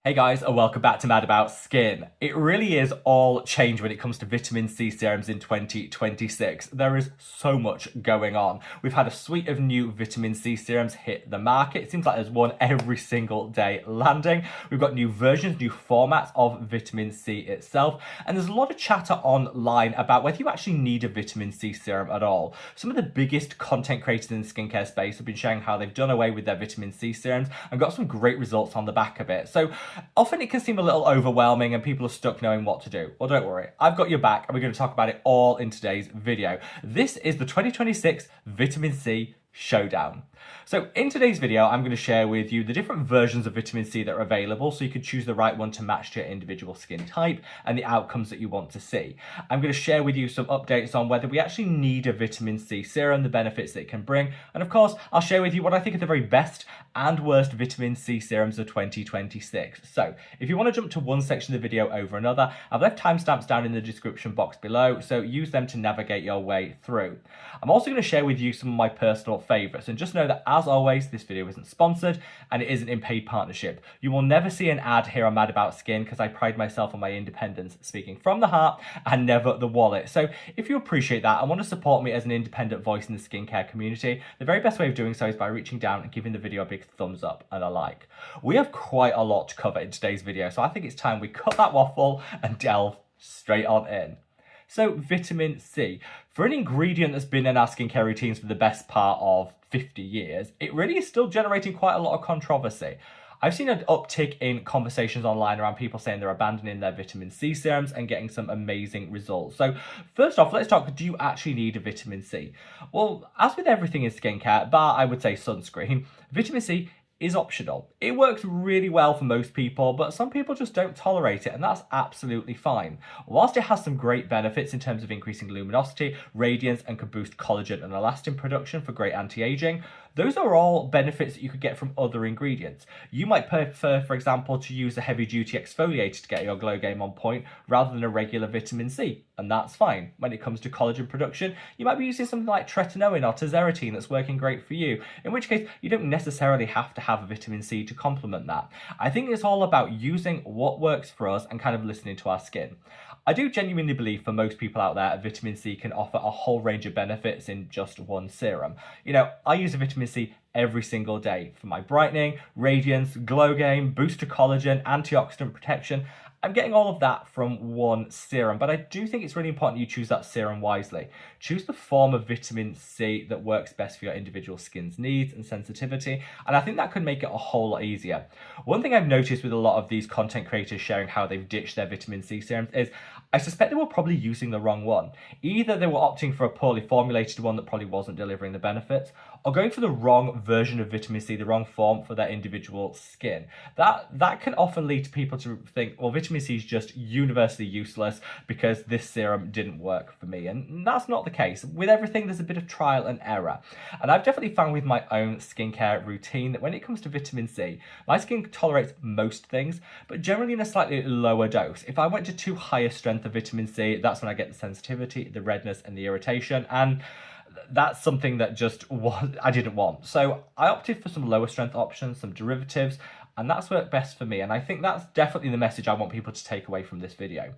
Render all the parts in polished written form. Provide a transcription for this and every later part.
Hey guys, and welcome back to Mad About Skin. It really is all change when it comes to vitamin C serums in 2026. There is so much going on. We've had a suite of new vitamin C serums hit the market. It seems like there's one every single day landing. We've got new versions, new formats of vitamin C itself, and there's a lot of chatter online about whether you actually need a vitamin C serum at all. Some of the biggest content creators in the skincare space have been showing how they've done away with their vitamin C serums and got some great results on the back of it. So often it can seem a little overwhelming and people are stuck knowing what to do. Well, don't worry, I've got your back and we're going to talk about it all in today's video. This is the 2026 Vitamin C Showdown. So in today's video, I'm going to share with you the different versions of vitamin C that are available so you can choose the right one to match to your individual skin type and the outcomes that you want to see. I'm going to share with you some updates on whether we actually need a vitamin C serum, the benefits that it can bring, and of course, I'll share with you what I think are the very best and worst vitamin C serums of 2026. So if you want to jump to one section of the video over another, I've left timestamps down in the description box below, so use them to navigate your way through. I'm also going to share with you some of my personal favorites, and just know that as always, this video isn't sponsored and it isn't in paid partnership. You will never see an ad here on Mad About Skin because I pride myself on my independence, speaking from the heart and never the wallet. So if you appreciate that and want to support me as an independent voice in the skincare community, the very best way of doing so is by reaching down and giving the video a big thumbs up and a like. We have quite a lot to cover in today's video, so I think it's time we cut that waffle and delve straight on in. So vitamin C, for an ingredient that's been in our skincare routines for the best part of 50 years, it really is still generating quite a lot of controversy. I've seen an uptick in conversations online around people saying they're abandoning their vitamin C serums and getting some amazing results. So first off, let's talk, do you actually need a vitamin C? Well, as with everything in skincare, bar I would say sunscreen, vitamin C is optional. It works really well for most people, but some people just don't tolerate it, and that's absolutely fine. Whilst it has some great benefits in terms of increasing luminosity, radiance, and can boost collagen and elastin production for great anti-aging, those are all benefits that you could get from other ingredients. You might prefer, for example, to use a heavy-duty exfoliator to get your glow game on point rather than a regular vitamin C, and that's fine. When it comes to collagen production, you might be using something like tretinoin or tazarotene that's working great for you, in which case you don't necessarily have to have a vitamin C to complement that. I think it's all about using what works for us and kind of listening to our skin. I do genuinely believe for most people out there, vitamin C can offer a whole range of benefits in just one serum. You know, I use a vitamin C every single day for my brightening, radiance, glow game, boost to collagen, antioxidant protection. I'm getting all of that from one serum, but I do think it's really important you choose that serum wisely. Choose the form of vitamin C that works best for your individual skin's needs and sensitivity, and I think that could make it a whole lot easier. One thing I've noticed with a lot of these content creators sharing how they've ditched their vitamin C serums is I suspect they were probably using the wrong one. Either they were opting for a poorly formulated one that probably wasn't delivering the benefits, or going for the wrong version of vitamin C, the wrong form for their individual skin. That can often lead to people to think, well, vitamin C is just universally useless because this serum didn't work for me. And that's not the case. With everything, there's a bit of trial and error. And I've definitely found with my own skincare routine that when it comes to vitamin C, my skin tolerates most things, but generally in a slightly lower dose. If I went to too high a strength of vitamin C, that's when I get the sensitivity, the redness, and the irritation. And that's something that just I didn't want. So I opted for some lower strength options, some derivatives, and that's worked best for me. And I think that's definitely the message I want people to take away from this video.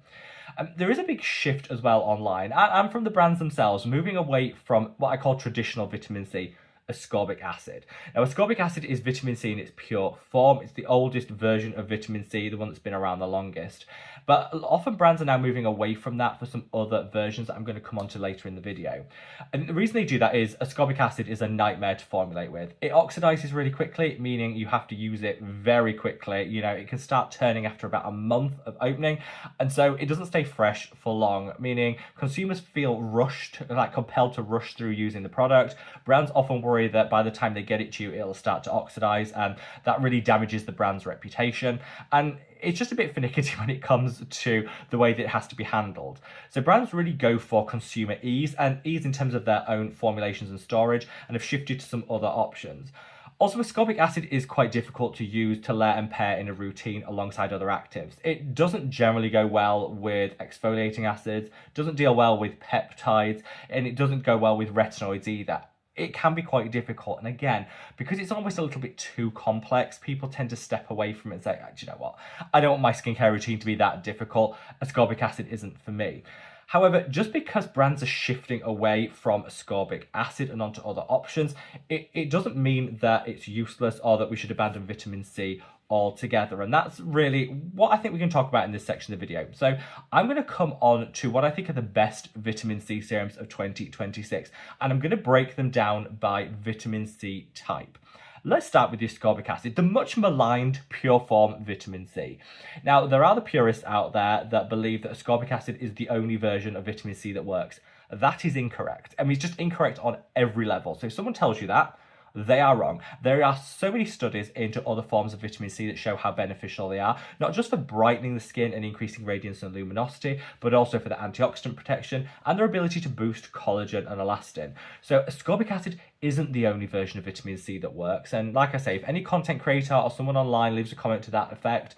There is a big shift as well online and from the brands themselves, moving away from what I call traditional vitamin C, ascorbic acid. Now, ascorbic acid is vitamin C in its pure form. It's the oldest version of vitamin C, the one that's been around the longest. But often brands are now moving away from that for some other versions that I'm going to come on to later in the video. And the reason they do that is ascorbic acid is a nightmare to formulate with. It oxidizes really quickly, meaning you have to use it very quickly. You know, it can start turning after about a month of opening. And so it doesn't stay fresh for long, meaning consumers feel rushed, like compelled to rush through using the product. Brands often worry that by the time they get it to you, it'll start to oxidize, and that really damages the brand's reputation. And it's just a bit finicky when it comes to the way that it has to be handled. So brands really go for consumer ease, and ease in terms of their own formulations and storage, and have shifted to some other options. Also, ascorbic acid is quite difficult to use to layer and pair in a routine alongside other actives. It doesn't generally go well with exfoliating acids, doesn't deal well with peptides, and it doesn't go well with retinoids either. it can be quite difficult. And again, because it's almost a little bit too complex, people tend to step away from it and say, do you know what? I don't want my skincare routine to be that difficult. Ascorbic acid isn't for me. However, just because brands are shifting away from ascorbic acid and onto other options, it doesn't mean that it's useless or that we should abandon vitamin C altogether. And that's really what I think we can talk about in this section of the video. So I'm going to come on to what I think are the best vitamin C serums of 2026, and I'm going to break them down by vitamin C type. Let's start with the ascorbic acid, the much maligned pure form vitamin C. Now, there are the purists out there that believe that ascorbic acid is the only version of vitamin C that works. That is incorrect. I mean, it's just incorrect on every level. So if someone tells you that, they are wrong. There are so many studies into other forms of vitamin C that show how beneficial they are, not just for brightening the skin and increasing radiance and luminosity, but also for the antioxidant protection and their ability to boost collagen and elastin. So ascorbic acid isn't the only version of vitamin C that works. And like I say, if any content creator or someone online leaves a comment to that effect,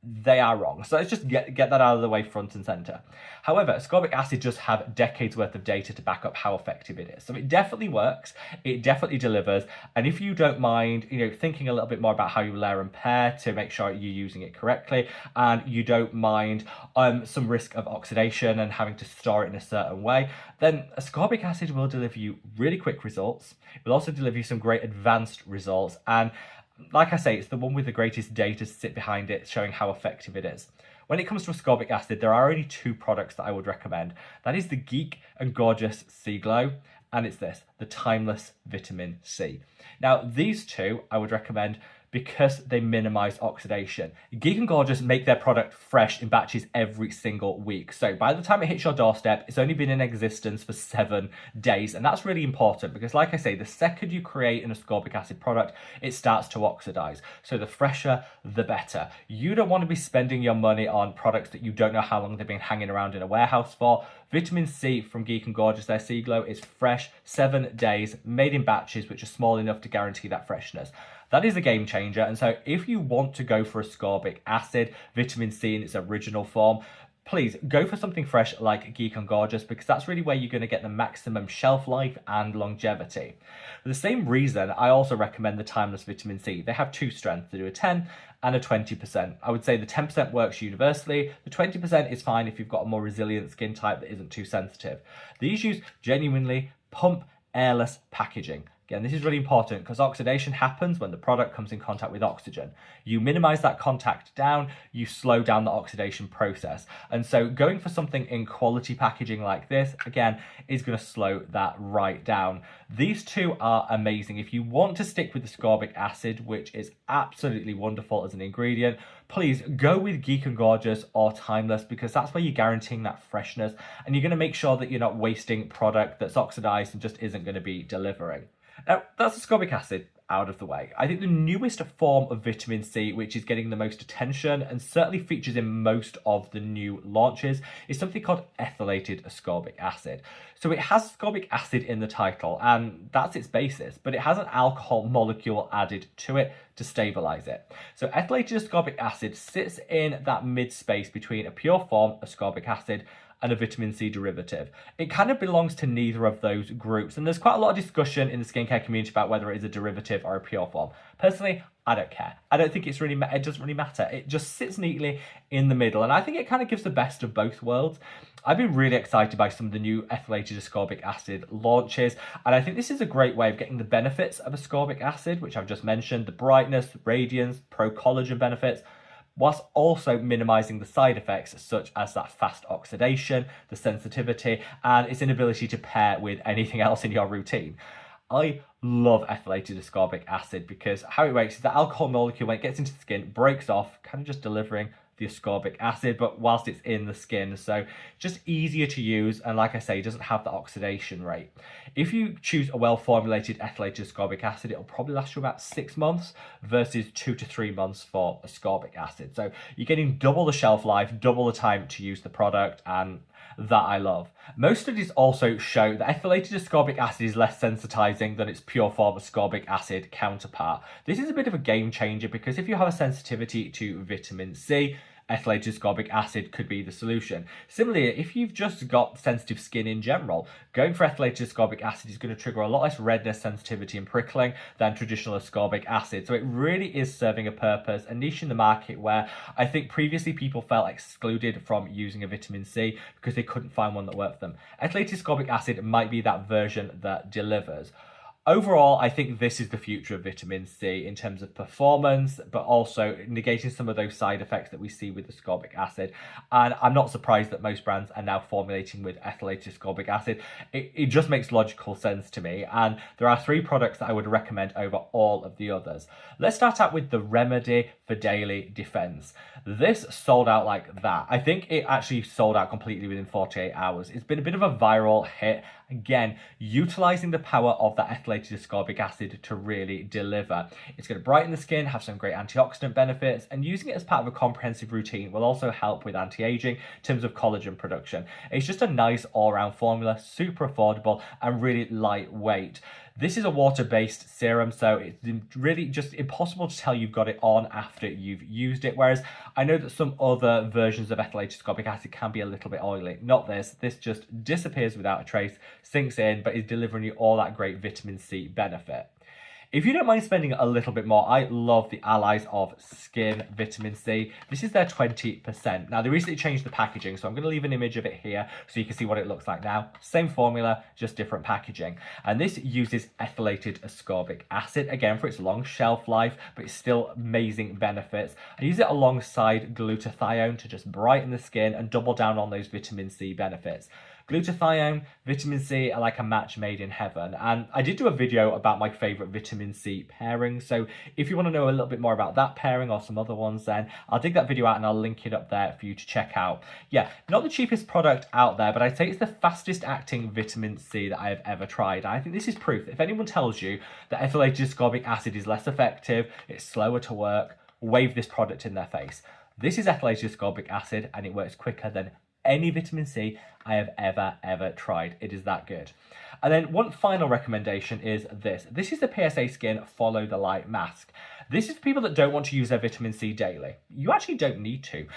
they are wrong. So let's just get that out of the way front and center. However, ascorbic acid does have decades worth of data to back up how effective it is. So it definitely works, it definitely delivers. And if you don't mind, thinking a little bit more about how you layer and pair to make sure you're using it correctly, and you don't mind some risk of oxidation and having to store it in a certain way, then ascorbic acid will deliver you really quick results. It will also deliver you some great advanced results. And like I say, it's the one with the greatest data to sit behind it, showing how effective it is. When it comes to ascorbic acid, there are only two products that I would recommend. That is the Geek and Gorgeous Sea Glow, and it's this, the Timeless Vitamin C. Now, these two I would recommend because they minimize oxidation. Geek and Gorgeous make their product fresh in batches every single week. So by the time it hits your doorstep, it's only been in existence for 7 days. And that's really important because, like I say, the second you create an ascorbic acid product, it starts to oxidize. So the fresher, the better. You don't want to be spending your money on products that you don't know how long they've been hanging around in a warehouse for. Vitamin C from Geek and Gorgeous, their Sea Glow, is fresh, 7 days, made in batches, which are small enough to guarantee that freshness. That is a game changer. And so if you want to go for ascorbic acid, vitamin C in its original form, please go for something fresh like Geek and Gorgeous, because that's really where you're going to get the maximum shelf life and longevity. For the same reason, I also recommend the Timeless Vitamin C. They have two strengths. They do a 10 and a 20%. I would say the 10% works universally. The 20% is fine if you've got a more resilient skin type that isn't too sensitive. These use genuinely pump airless packaging. Again, this is really important because oxidation happens when the product comes in contact with oxygen. You minimize that contact down, you slow down the oxidation process. And so going for something in quality packaging like this, again, is going to slow that right down. These two are amazing. If you want to stick with ascorbic acid, which is absolutely wonderful as an ingredient, please go with Geek and Gorgeous or Timeless, because that's where you're guaranteeing that freshness and you're going to make sure that you're not wasting product that's oxidized and just isn't going to be delivering. Now, that's ascorbic acid out of the way. I think the newest form of vitamin C, which is getting the most attention and certainly features in most of the new launches, is something called ethylated ascorbic acid. So it has ascorbic acid in the title, and that's its basis, but it has an alcohol molecule added to it to stabilize it. So ethylated ascorbic acid sits in that mid space between a pure form ascorbic acid and a vitamin C derivative. It kind of belongs to neither of those groups, and there's quite a lot of discussion in the skincare community about whether it is a derivative or a pure form. Personally, I don't care. I don't think it doesn't really matter. It just sits neatly in the middle, and I think it kind of gives the best of both worlds. I've been really excited by some of the new ethylated ascorbic acid launches, and I think this is a great way of getting the benefits of ascorbic acid, which I've just mentioned, the brightness, radiance, pro-collagen benefits, whilst also minimizing the side effects such as that fast oxidation, the sensitivity, and its inability to pair with anything else in your routine. I love ethylated ascorbic acid because how it works is the alcohol molecule, when it gets into the skin, breaks off, kind of just delivering the ascorbic acid, but whilst it's in the skin, so just easier to use, and like I say, it doesn't have the oxidation rate. If you choose a well-formulated ethylated ascorbic acid, it'll probably last you about 6 months versus 2 to 3 months for ascorbic acid. So you're getting double the shelf life, double the time to use the product, and that I love. Most studies also show that ethylated ascorbic acid is less sensitizing than its pure form ascorbic acid counterpart. This is a bit of a game changer because if you have a sensitivity to vitamin C, ethylated ascorbic acid could be the solution. Similarly, if you've just got sensitive skin in general, going for ethylated ascorbic acid is going to trigger a lot less redness, sensitivity and prickling than traditional ascorbic acid. So it really is serving a purpose, a niche in the market where I think previously people felt excluded from using a vitamin C because they couldn't find one that worked for them. Ethylated ascorbic acid might be that version that delivers. Overall, I think this is the future of vitamin C in terms of performance, but also negating some of those side effects that we see with ascorbic acid. And I'm not surprised that most brands are now formulating with ethylated ascorbic acid. It just makes logical sense to me. And there are 3 products that I would recommend over all of the others. Let's start out with the Remedy for Daily Defense. This sold out like that. I think it actually sold out completely within 48 hours. It's been a bit of a viral hit. Again, utilizing the power of that ethylated ascorbic acid to really deliver. It's going to brighten the skin, have some great antioxidant benefits, and using it as part of a comprehensive routine will also help with anti-aging in terms of collagen production. It's just a nice all-round formula, super affordable and really lightweight. This is a water-based serum, so it's really just impossible to tell you've got it on after you've used it, whereas I know that some other versions of ethylated ascorbic acid can be a little bit oily. Not this. This just disappears without a trace, sinks in, but is delivering you all that great vitamin C benefit. If you don't mind spending a little bit more, I love the Allies of Skin Vitamin C. This is their 20%. Now, they recently changed the packaging, so I'm going to leave an image of it here so you can see what it looks like now. Same formula, just different packaging. And this uses ethylated ascorbic acid, again, for its long shelf life, but it's still amazing benefits. I use it alongside glutathione to just brighten the skin and double down on those vitamin C benefits. Glutathione, vitamin C are like a match made in heaven. And I did do a video about my favorite vitamin C pairings. So if you want to know a little bit more about that pairing or some other ones, then I'll dig that video out and I'll link it up there for you to check out. Yeah, not the cheapest product out there, but I'd say it's the fastest acting vitamin C that I have ever tried. And I think this is proof. If anyone tells you that ethylated ascorbic acid is less effective, it's slower to work, wave this product in their face. This is ethylated ascorbic acid and it works quicker than any vitamin C I have ever tried. It is that good. And then one final recommendation is this. This is the PSA Skin Follow the Light Mask. This is for people that don't want to use their vitamin C daily. You actually don't need to.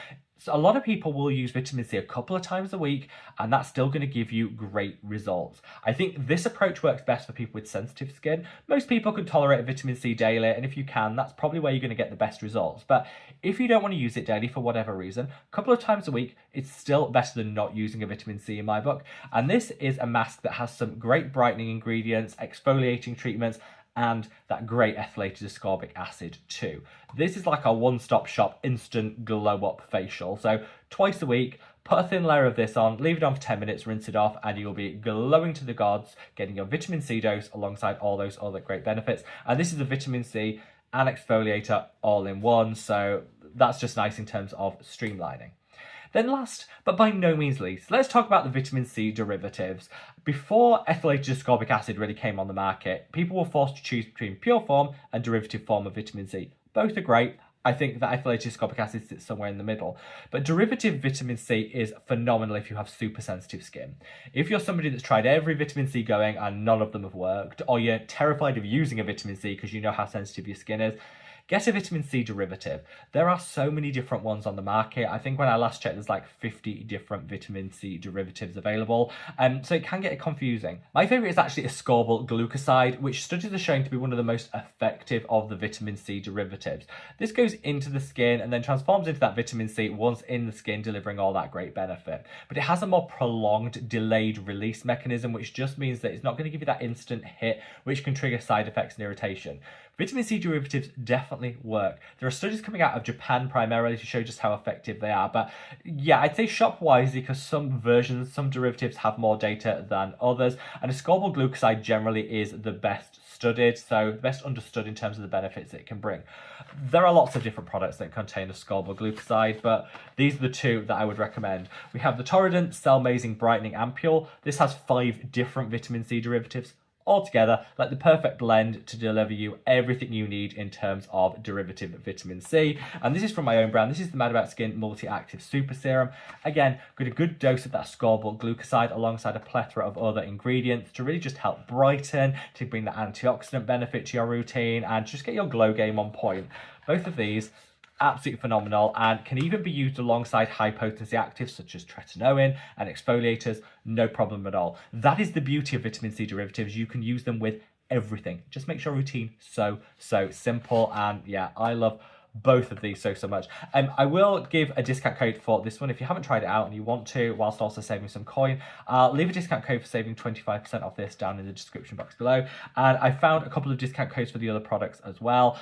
So a lot of people will use vitamin C a couple of times a week, and that's still going to give you great results. I think this approach works best for people with sensitive skin. Most people can tolerate vitamin C daily, and if you can, that's probably where you're going to get the best results. But if you don't want to use it daily for whatever reason, a couple of times a week, it's still better than not using a vitamin C in my book. And this is a mask that has some great brightening ingredients, exfoliating treatments, and that great ethylated ascorbic acid too. This is like a one-stop shop instant glow up facial. So twice a week, put a thin layer of this on, leave it on for 10 minutes, rinse it off, and you'll be glowing to the gods, getting your vitamin C dose alongside all those other great benefits. And this is a vitamin C and exfoliator all in one. So that's just nice in terms of streamlining. Then last, but by no means least, let's talk about the vitamin C derivatives. Before ethylated ascorbic acid really came on the market, people were forced to choose between pure form and derivative form of vitamin C. Both are great. I think that ethylated ascorbic acid sits somewhere in the middle. But derivative vitamin C is phenomenal if you have super sensitive skin. If you're somebody that's tried every vitamin C going and none of them have worked, or you're terrified of using a vitamin C because you know how sensitive your skin is, get a vitamin C derivative. There are so many different ones on the market. I think when I last checked, there's like 50 different vitamin C derivatives available. So it can get confusing. My favorite is actually ascorbyl glucoside, which studies are showing to be one of the most effective of the vitamin C derivatives. This goes into the skin and then transforms into that vitamin C once in the skin, delivering all that great benefit. But it has a more prolonged, delayed release mechanism, which just means that it's not going to give you that instant hit, which can trigger side effects and irritation. Vitamin C derivatives definitely work. There are studies coming out of Japan primarily to show just how effective they are. But yeah, I'd say shop wisely because some versions, some derivatives have more data than others. And ascorbyl glucoside generally is the best studied, so the best understood in terms of the benefits it can bring. There are lots of different products that contain ascorbyl glucoside, but these are the 2 that I would recommend. We have the Torrident Cell-Mazing Brightening Ampule. This has 5 different vitamin C derivatives altogether, like the perfect blend to deliver you everything you need in terms of derivative vitamin C. And this is from my own brand. This is the Mad About Skin Multi-Active Super Serum. Again, got a good dose of that ascorbyl glucoside alongside a plethora of other ingredients to really just help brighten, to bring the antioxidant benefit to your routine and just get your glow game on point. Both of these absolutely phenomenal and can even be used alongside high potency actives such as tretinoin and exfoliators, no problem at all. That is the beauty of vitamin C derivatives. You can use them with everything. Just makes your routine so simple. And yeah, I love both of these so much. I will give a discount code for this one if you haven't tried it out and you want to, whilst also saving some coin. I'll leave a discount code for saving 25% off this down in the description box below, and I found a couple of discount codes for the other products as well.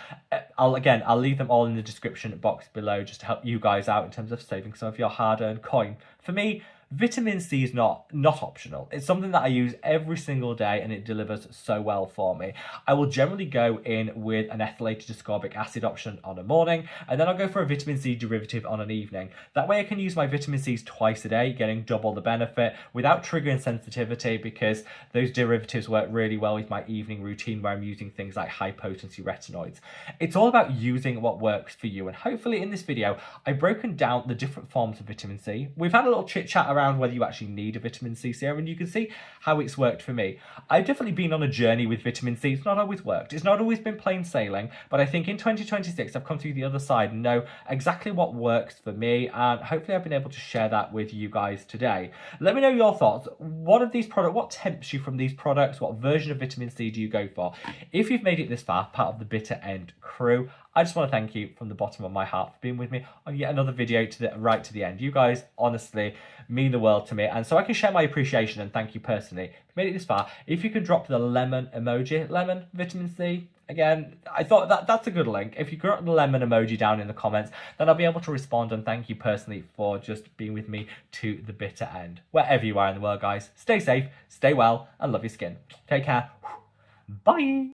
I'll leave them all in the description box below just to help you guys out in terms of saving some of your hard-earned coin. For me, vitamin C is not optional. It's something that I use every single day and it delivers so well for me. I will generally go in with an ethylated ascorbic acid option on a morning, and then I'll go for a vitamin C derivative on an evening. That way I can use my vitamin C's twice a day, getting double the benefit without triggering sensitivity, because those derivatives work really well with my evening routine where I'm using things like high potency retinoids. It's all about using what works for you, and hopefully in this video I've broken down the different forms of vitamin C. We've had a little chit chat around whether you actually need a vitamin C serum, and you can see how it's worked for me. I've definitely been on a journey with vitamin C. It's not always worked. It's not always been plain sailing, but I think in 2026 I've come through the other side and know exactly what works for me, and hopefully I've been able to share that with you guys today. Let me know your thoughts. What tempts you from these products? What version of vitamin C do you go for? If you've made it this far, part of the Bitter End crew, I just want to thank you from the bottom of my heart for being with me on yet another video right to the end. You guys honestly mean the world to me, and so I can share my appreciation and thank you personally. If you made it this far, if you can drop the lemon emoji, lemon, vitamin C, again, I thought that's a good link. If you drop the lemon emoji down in the comments, then I'll be able to respond and thank you personally for just being with me to the bitter end. Wherever you are in the world, guys, stay safe, stay well, and love your skin. Take care. Bye.